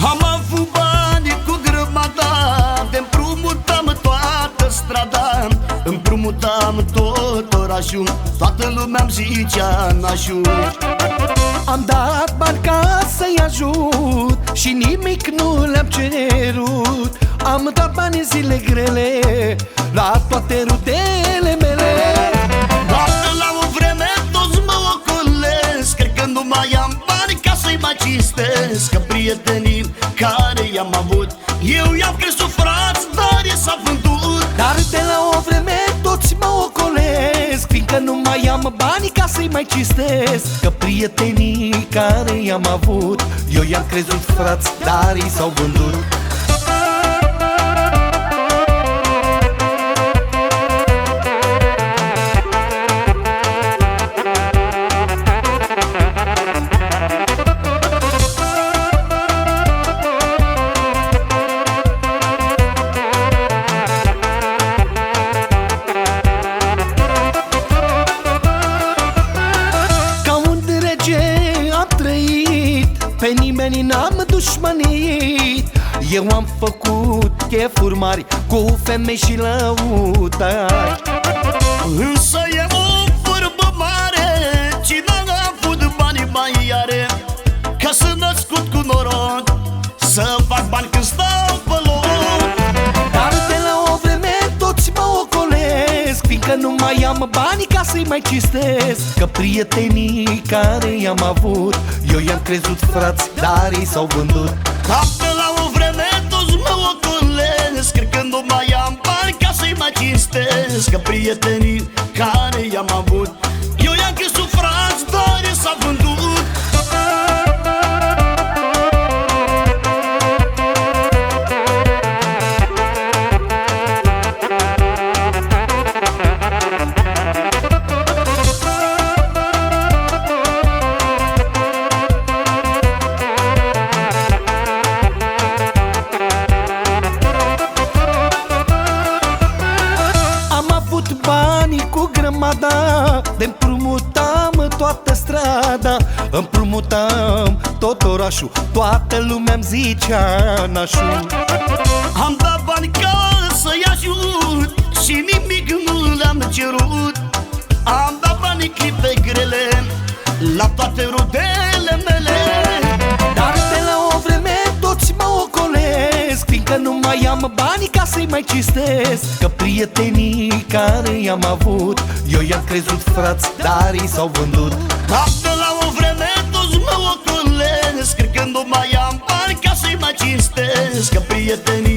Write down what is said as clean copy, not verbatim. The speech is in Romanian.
Am avut bani cu grămada, de-mprumutam toată strada, împrumutam tot orașul, toată lumea-mi zicea nașul. Am dat bani ca să-i ajut și nimic nu le-am cerut. Am dat bani în zile grele la toate rudele mele. Dar la o vreme toți mă ocolesc, cred că nu mai am bani ca să-i mai cistesc. Că prietenii care i-am avut, eu i-am crescut frați, dar ei s-au vândut. Dar de la o vreme toți mă ocolesc, fiindcă nu mai am bani ca să-i mai cistesc. Că prietenii care i-am avut, eu i-am crezut frați, dar ei s-au vândut. Pe nimeni n-am dușmănit, eu am făcut chefuri mari cu femei și lăutari. Însă e o vorbă mare, cine n-a avut bani mai are, că sunt născut cu noroc să fac bani când stau pe loc. Dar de la o vreme toți mă ocolesc, fiindcă nu mai am bani ca să-i mai cistesc. Că prietenii care i-am avut, eu i-am crezut frați, dar ei s-au vândut. Dar de la o vreme toți mă ocolesc, cred că nu mai am bani ca să-i mai cistesc. Că prietenii care i-am avut, eu i-am crezut frați, dar ei s-au vândut. Banii cu grămada, de-mprumutam toată strada, împrumutam tot orașul, toată lumea-mi zicea nașul. Am dat bani ca să-i ajut și nimic nu le-am cerut. Am dat bani clipe grele la toate rudele mele. Dar de la o vreme toți mă ocolesc, fiindcă nu mai am bani ca să-i mai cistesc. Că prietenii care i-am avut, eu i-am crezut frați, dar ei s-au vândut. Dar de la o vreme toți mă ocolesc, cred că nu mai am bani ca să-i mai cistesc. Că prietenii